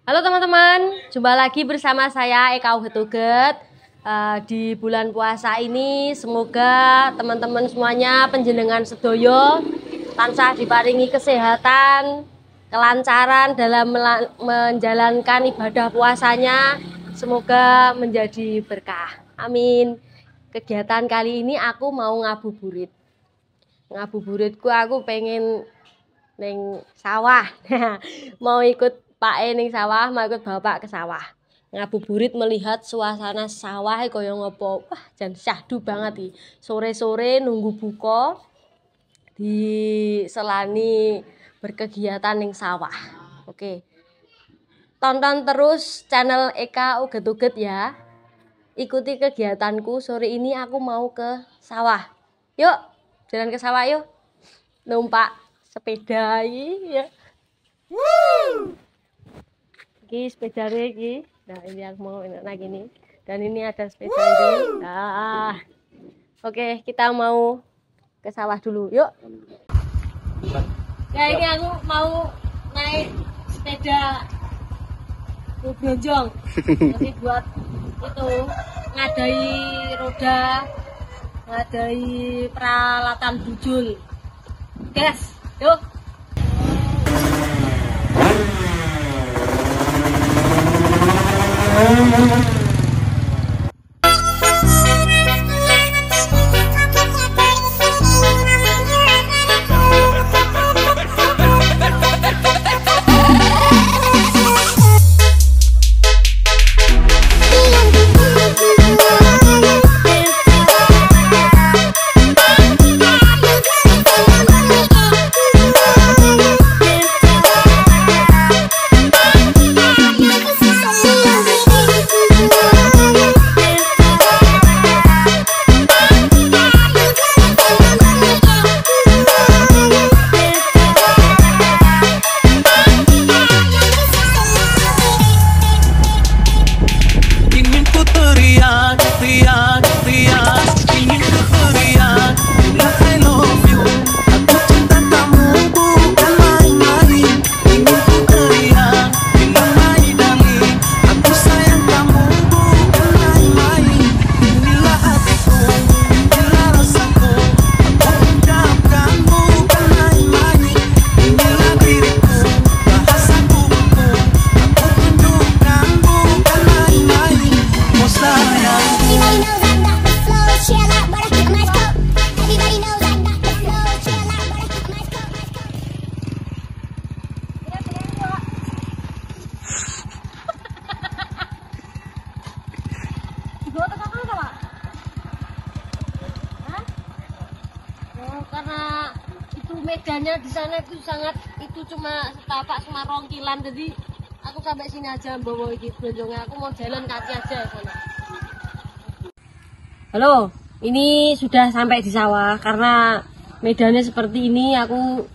Halo teman-teman, jumpa lagi bersama saya Eka Uget-Uget. Di bulan puasa ini semoga teman-teman semuanya panjenengan sedoyo tansah diparingi kesehatan, kelancaran dalam menjalankan ibadah puasanya. Semoga menjadi berkah. Amin. Kegiatan kali ini aku mau ngabuburit. Ngabuburitku aku pengen neng sawah. Mau ikut Pak ning sawah, mau ikut bapak ke sawah. Ngabuburit melihat suasana sawah kaya ngopo. Wah, jan syahdu banget iki. Sore-sore nunggu buka di selani berkegiatan ning sawah. Oke. Tonton terus channel Eka Uget-Uget ya. Ikuti kegiatanku, sore ini aku mau ke sawah. Yuk, jalan ke sawah yuk. Numpak sepeda iki ya. Ini sepeda lagi. Nah, ini aku mau naik ini. Dan ini ada sepeda ini. Nah, oke, kita mau ke sawah dulu. Yuk. Ya, ini aku mau naik sepeda blonjong. Jadi buat itu ngadai roda, ngadai peralatan bujul. Gas, yuk. Karena itu medannya di sana itu sangat cuma setapak sama rongkilan, jadi aku sampai sini aja bawa iki blonjongnya. Aku mau jalan kaki aja sana. Halo, ini sudah sampai di sawah. Karena medannya seperti ini, aku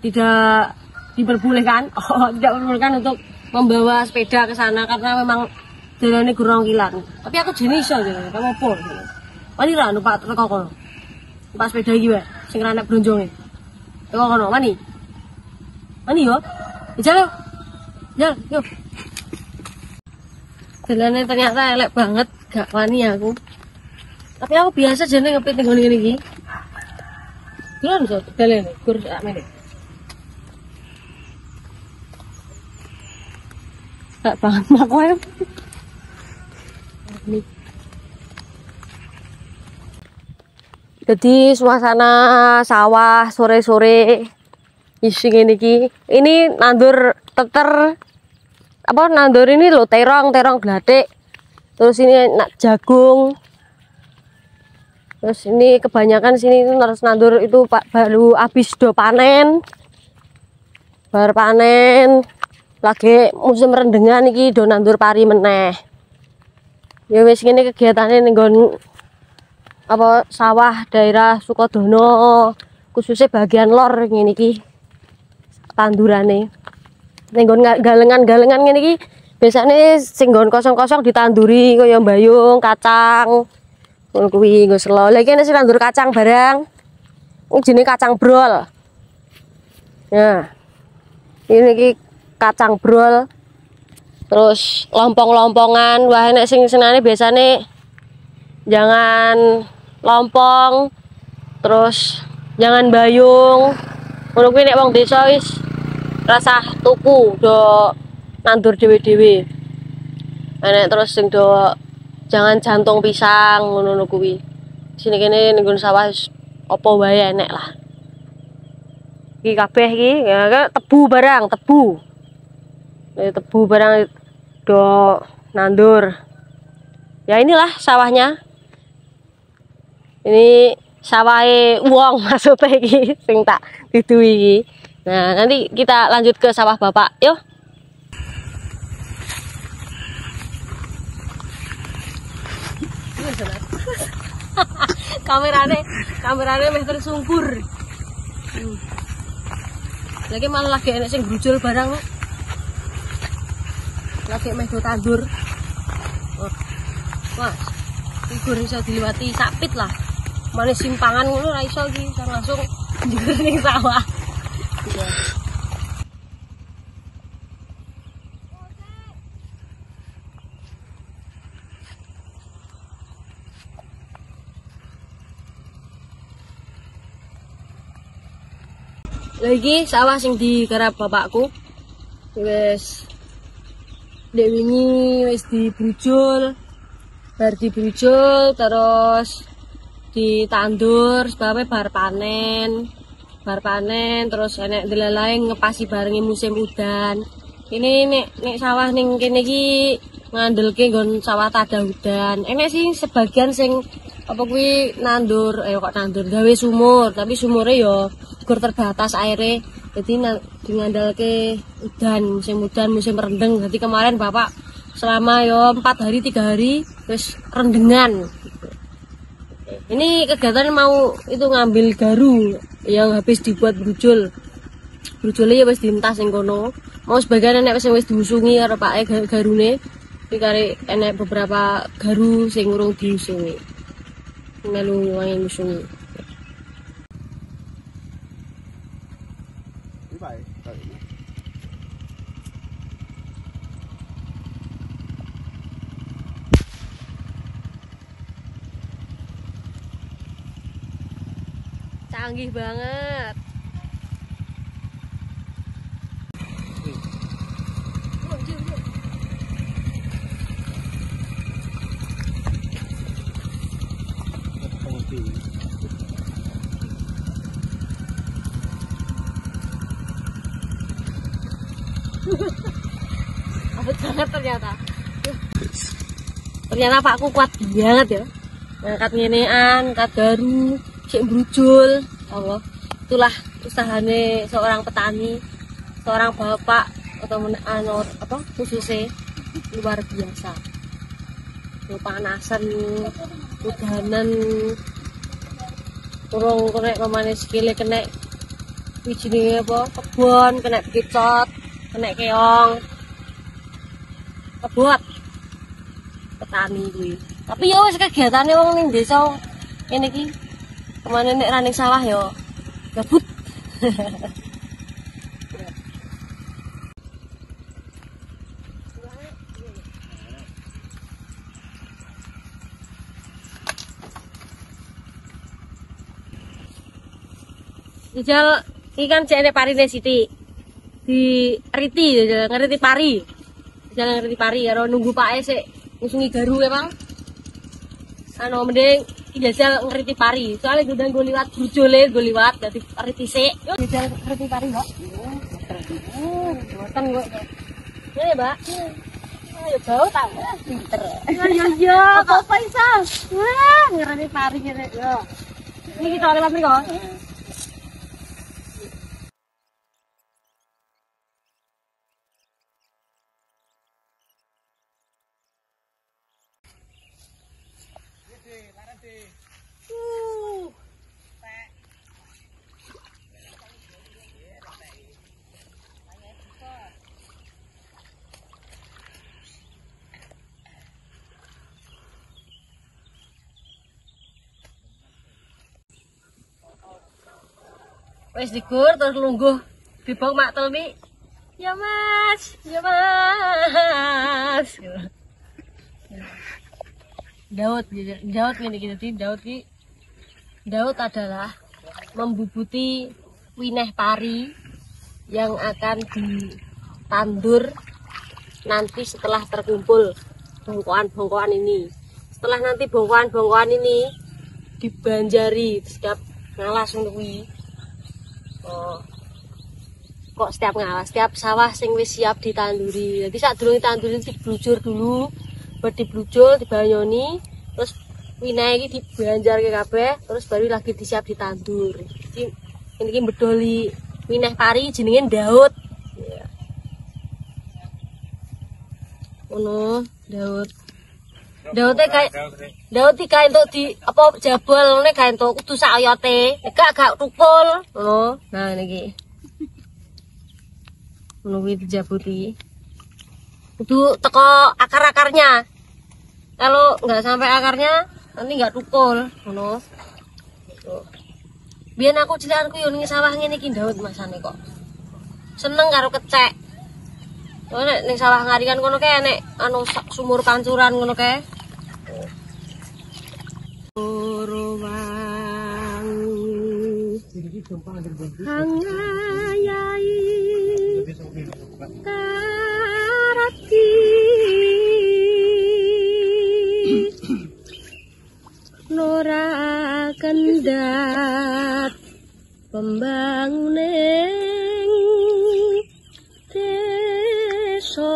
tidak diperbolehkan untuk membawa sepeda ke sana karena memang jalannya rongkilan. Tapi aku jenis aja, kamu apa? Mani lah numpak teko kono. Numpak sepeda iki wae. Sing anak blonjonge. Teko kono, mani. Mani yo. Jalan. Jalan, yuk. Jalannya ternyata elek banget, gak wani aku. Tapi aku biasa jane ngepit ning ngene iki. Jalan so, jalan gur sak meneh. Gak banget aku ae. Jadi suasana sawah sore-sore isi ngene iki. Ini nandur teter apa nandur ini loh terong glatik. Terus ini jagung. Terus ini kebanyakan sini itu harus nandur itu Pak baru habis do panen. Bar panen lagi musim rendengan iki do nandur pari meneh. Ya wis ngene kegiatane ning apa sawah daerah Sukodono, khususnya bagian lor ngene iki tandurane. Ning galengan-galengan ngene iki biasane sing nggon kosong-kosong ditanduri kaya bayung, kacang. Ngono kuwi nggo selo. Lah iki nek nandur kacang barang. Iki jenenge kacang brol. Nah. Ini iki kacang brol. Terus lompong-lompongan, wah nek sing senane biasane jangan lompong, terus jangan bayung. Ngono kuwi nek wong desa wis rasah tuku do nandur dhewe-dhewe. Nek terus sing do jangan jantung pisang ngono kuwi. Sini kene ning sawah wis apa wae enek lah. Iki kabeh iki ya tebu barang, tebu. Tebu barang do nandur. Ya inilah sawahnya. Ini sawahe wong maksudnya iki sing tak dudu iki. Nah, nanti kita lanjut ke sawah Bapak. Yuk. kamerane meh tersungkur. Lagi malah lagi enek sing brujul barang. Lagi meh do tandur. Wah, figur iso diliwati sapit lah. Mane simpangan ngono ora iso iki, langsung njur ning sawah. Iya. Lagi sawah sing digarap bapakku. Wis dek wingi wis dibrujul. Bar dibrujul terus ditandur sebabnya bar panen terus enek delalae ngepasi barengi musim udan. Ini nek sawah ning kene iki ngandelke nggon sawah tada udan. Enek sih sebagian sing apa kuwi nandur kok nandur gawe sumur, tapi sumure ya gur terbatas aire. Jadi ngandalke udan, musim rendeng. Jadi kemarin Bapak selama 4 hari 3 hari terus rendengan. Ini kegiatan mau itu ngambil garu yang habis dibuat brujul. Brujulnya ya wis dientas ning kono. Mau sebagian enek wis diusungi karo pake garune. Iki kare enek beberapa garu sing urung diusungi. Melu wangi ngusungi. Canggih banget. Abot banget ternyata. Ternyata Pakku kuat banget ya. Ngangkat ngenean, angkat garu, sik brujul. Allah. Itulah usahane seorang petani, seorang bapak atau khususnya luar biasa. Panasan, udanan, kurang kena pemane sikile kena wijine apa kebon, kena kicot, kena keong. Kebot petani kuwi. Tapi ya wis kegiatane wong ning desa ngene iki. Kemana nek running sawah yo gabut. Jajal iki kan jek nek parine sithik. Di riti ngerti pari. Jajal ngerti pari karo nunggu pake sik ngusungi garu ya, Bang. Mending jajal ngerti pari. Soalnya gue liwat brujule, gue liwat dadi riti sik. Yo jajal ngerti pari, Mbak. Boten kok. Ya, Mbak. Ayo bau ta, pinter. Yo, apa iso? Wah, ngerti pari ngene yo. Ini kita lewat mriko. Wes digur terus lungguh dibong mak telmi. Ya Mas, ya Mas. Daud ini jadi Daud adalah membubuti wineh pari yang akan ditandur nanti setelah terkumpul bongkoan-bongkoan ini. Setelah nanti bongkoan-bongkoan ini dibanjari setiap ngalas kuwi. Oh. Kok setiap ngalas, setiap sawah sing wis siap ditanduri. Jadi saat dulu ditanduri diblujur dulu, buat diblujur, dibanyoni, terus wineh iki dibanjarke kabeh, terus baru lagi disiap ditandur. Ini bedoli wineh pari jenenge Daud. Ya. Ono Daud iki kae entuk di apa jabol ngene kae entuk kudu sak oyote. Gak tukul. Ngono. Nah niki. Menunggu dijabuti itu teko akar-akarnya, kalau nggak sampai akarnya nanti nggak tukul ngono. Biar aku cilikanku yo ning sawah ngene iki Daud masane kok seneng karo kecek. Nek ning sawah ngarikan ngono kae nek anu sumur pancuran ngono kae. Hangayai tarati Nora kendat pembangunan desa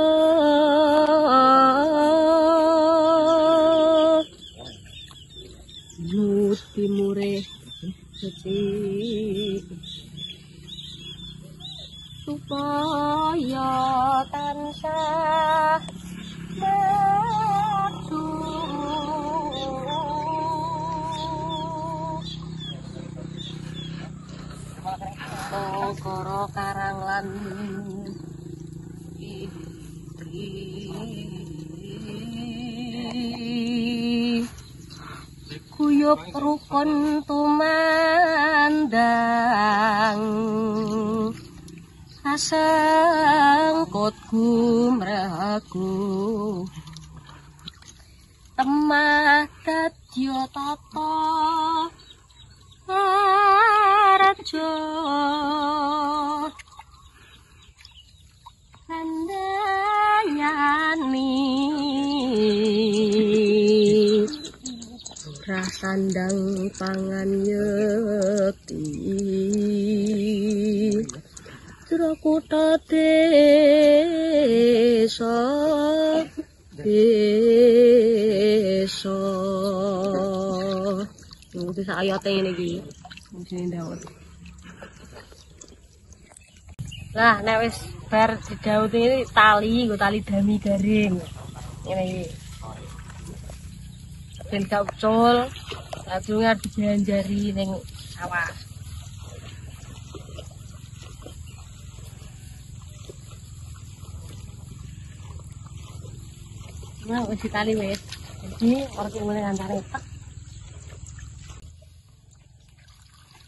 timure supaya tansah maju koro karang lan kuyup rukun tumandang asangkut gumragu temah dadya tata raja kandhayani rasandang pangan yekti Surakuta desa itu sayote ini iki sing Daud. Lah nek wis bar di Daud ini tali dami garing ngene iki ben gak ucul langsung dibanjari ning sawah. Nah, wis tali wis. Jadi orang yang mulai antare tek.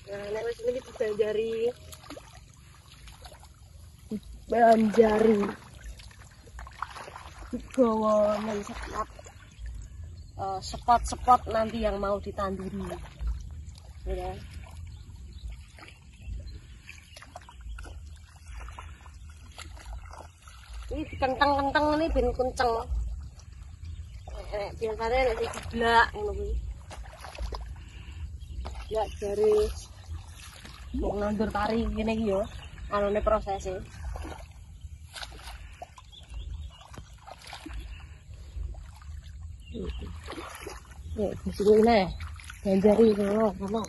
Nah, nek wis iki dibanjari. Digawa nang spot-spot nanti yang mau ditanduri. Ya. Ini dikenteng-kenteng ini ben kenceng. Biasanya nek diblak ngono kuwi. Ya jare mau nandur tari ngene iki yo, anune prosese. Ya, disini banjari ngono.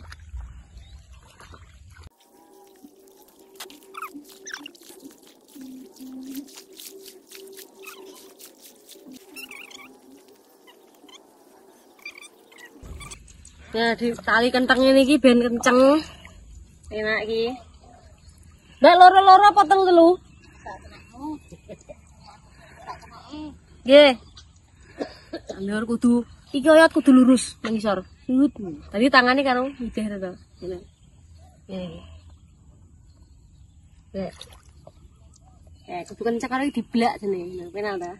Ya di tali kenteng ini ki ben kenceng. Enak iki. Mbak loro-loro apa teng telu? Nggih. Sampeyan kudu iki oyot kudu lurus nang ngisor. Tadi tangane karo ngideh to. Ngene. Kudu kenceng karo diblak jenenge. Penak ta?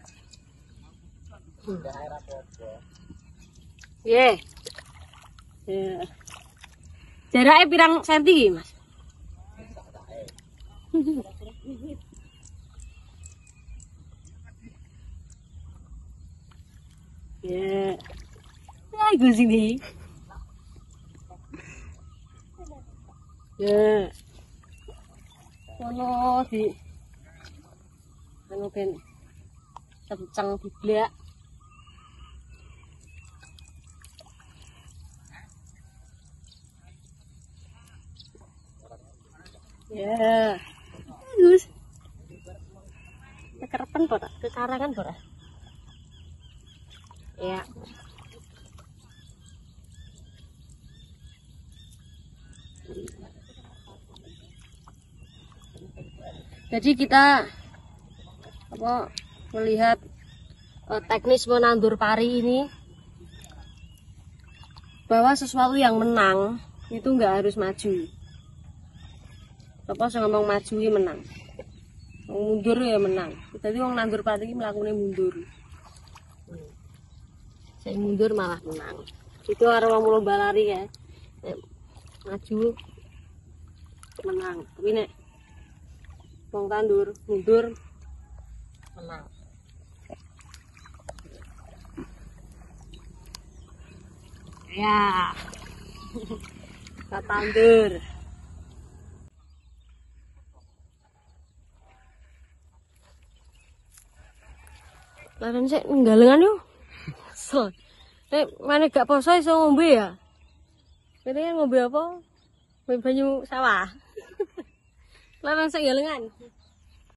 Nggih. Ya. Jarake pirang senti iki, Mas? Ya. Ay, gue sini. Ya. Ono di anu ben kenceng diblak. Ya. Bagus. Kekerepen kok, kekarangan kok. Ya. Jadi kita melihat teknis menandur pari ini, bahwa sesuatu yang menang itu nggak harus maju. Apa saya ngomong maju ya menang, mundur ya menang. Jadi orang nandur pari ini melakukannya mundur. Saya mundur malah menang. Itu orang mau lomba lari ya, maju menang. Tapi nek wong tandur mundur menang. Ya, kita tandur. Laran sik nggalengan yo. So, mana gak poso iso ngombe ya? Ini ngombe apa? Ngombe banyu sawah. Laran sik nggalengan.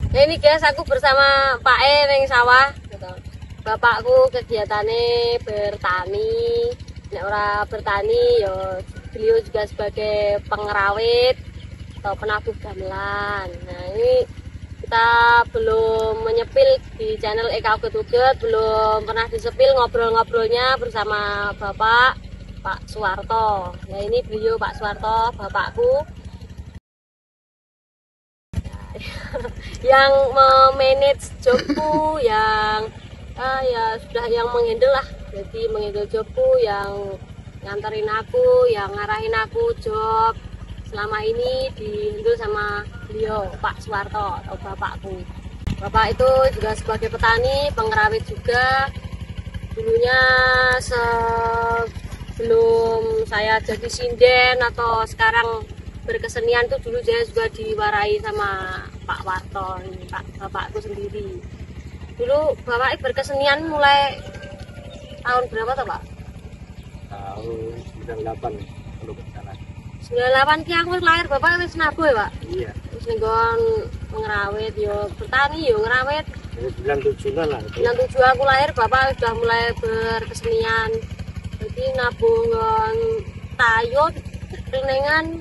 Nah ini guys, aku bersama Pak E ning sawah. Bapakku kegiatannya bertani. Nek ora bertani, yo beliau juga sebagai pengrawit atau penabuh gamelan. Nah ini kita belum menyepil di channel Eka Uget-Uget, belum pernah disepil ngobrol-ngobrolnya bersama Bapak Pak Suwarto. Nah ini beliau Pak Suwarto, bapakku yang memanage jobku, yang ya sudah yang menghandle lah. Jadi menghandle jobku, yang nganterin aku, yang ngarahin aku job selama ini dihandle sama beliau Pak Suwarto atau bapakku. Bapak itu juga sebagai petani, pengrawit juga. Dulunya sebelum saya jadi sinden atau sekarang berkesenian tuh dulu saya juga diwarai sama Pak Warto, ini bapakku sendiri. Dulu bapak berkesenian mulai tahun berapa tuh Pak? Tahun 98 kalau nggak salah. 98 ki aku lahir bapak wis nabuh ya Pak? Iya. Terus nggon ngrawit yo bertani yo ngrawit. 97-an lah. 97 aku lahir bapak sudah mulai berkesenian. Jadi nabuh ngon tayo, pelenengan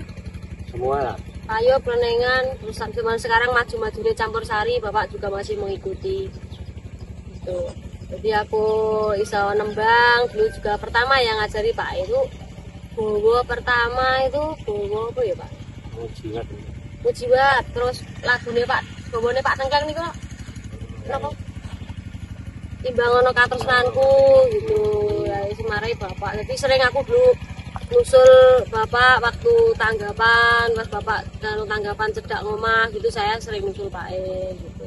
Semua lah. Tayo, pelenengan, terus zaman sekarang maju-majunya campur sari bapak juga masih mengikuti. Gitu. Jadi aku iso nembang dulu juga pertama yang ngajari Pak itu bowo pertama itu bowo apa ya Pak? Mujiwat. Mujiwat, terus lagune Pak, bowone Pak Tengkleng niku napa? Timbang ana katresnanku gitu. Ya wis marai bapak. Jadi sering aku dulu nusul bapak waktu tanggapan, pas bapak tanggapan cedak ngomah gitu saya sering nusul Pak E gitu.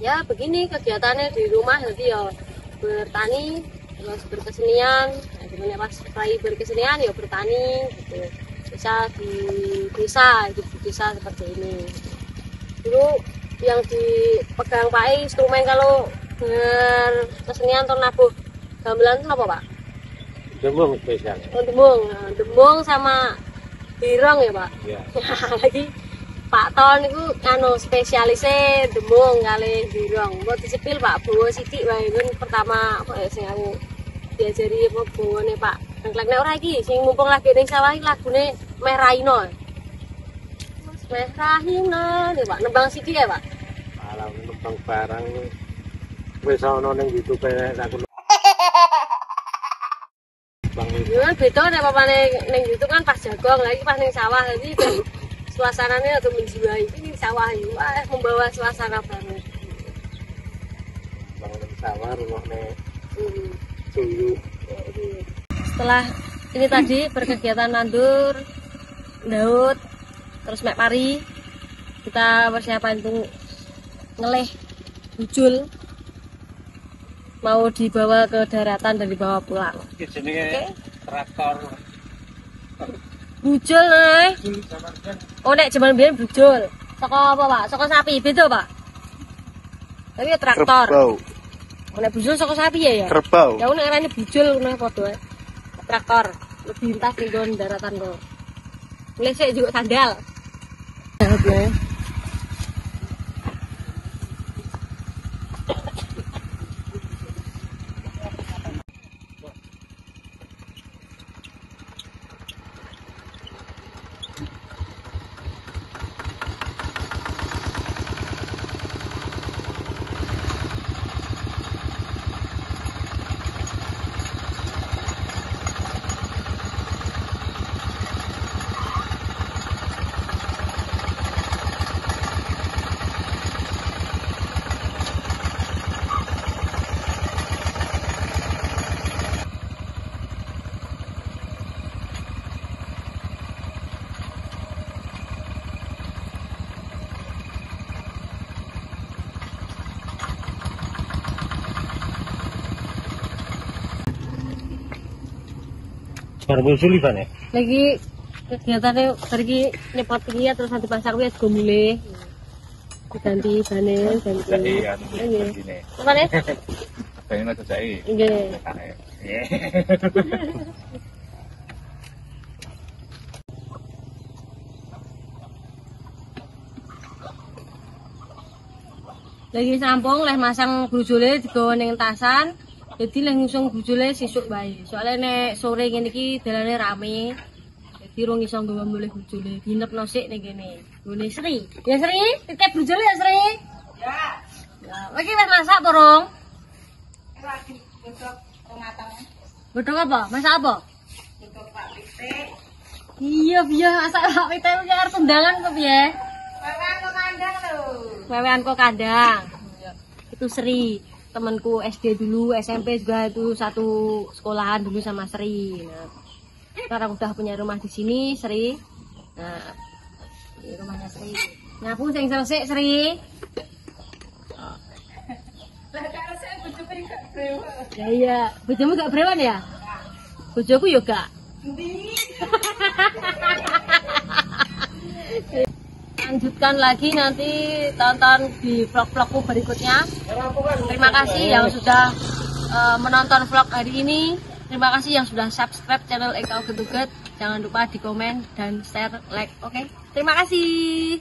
Ya begini kegiatannya di rumah, jadi ya bertani terus berkesenian. Nah, gimana pas lagi berkesenian ya bertani gitu, bisa di desa, hidup di desa seperti ini. Dulu yang dipegang Pak E instrumen kalau berkesenian atau nabuh gamelan itu apa Pak? Dembung spesial. Oh, dembung. Nah, dembung sama birong ya Pak? Iya. Lagi Pak Ton itu anu spesialisnya dembung kali birong. Mau disepil Pak bawa sithik wae kan pertama apa sing aku diajari apa bawane Pak Tengkleng nek ora iki sing mumpung lagi ning sawah iki lagune Meh Raino. Mas Meh Raino nih Pak nembang sithik ya Pak. Malah nembang barang wis ana ning YouTube aku. Bang Ya kan beda nek papane ning YouTube kan pas jagong lagi pas ning sawah jadi suasananya atau menjiwai ini sawah ini wah membawa suasana banget. Bang ning sawah rumahne Suyu. Setelah ini tadi berkegiatan nandur, daud, terus mek pari, kita persiapan untuk ngeleh bujul, mau dibawa ke daratan dan dibawa pulang. Iki jenenge traktor. Bujul nih. Oh nek jaman biyen bujul. Saka apa, Pak? Saka sapi, beda, Pak? Tapi ya traktor. Kerbau. Oh, nek bujul saka sapi ya? Kerbau. Ya nek arane bujul ngono padha ae. Traktor. Lebih lintas ning nggon daratan kok. Mulai sik juga sandal. Baru muncul Iban ya? Lagi kegiatannya pergi nyepot iki terus nanti pasak wis go mulih. Diganti bane, ganti. Iya, Nggih. Apa nih? pengen aja saya. Nggih. Lagi sampung leh masang brujule digawa ning tasan. Jadi leh ngusung brujule sesuk bae. Soale nek sore ngene iki dalane rame. Jadi rong iso nggawa mulih brujule. Dinepno sik ning kene. Ngene Sri. Ya Sri, titip brujule ya Sri. Ya. Ya, lagi wis masak apa rong? Lagi godhog matang. Godhog apa? Masak apa? Godhog Pak Pitik. Iya, masak Pak Pitik iki arep undangan kok piye? Wewean kok kandang lho. Wewean kok kandang. Itu Sri, temanku SD dulu, SMP juga itu satu sekolahan dulu sama Sri. Nah, sekarang udah punya rumah di sini, Sri. Nah, ini rumahnya Sri. Nyapu sing selesai, Sri. Lah karo saya bojoku gak brewo. Ya iya, bojomu gak brewan ya? Bojoku yo gak. Endi? Lanjutkan lagi nanti tonton di vlog-vlogku berikutnya. Terima kasih yang sudah menonton vlog hari ini. Terima kasih yang sudah subscribe channel Eka Getuget. Jangan lupa di komen dan share, like. Oke. Terima kasih.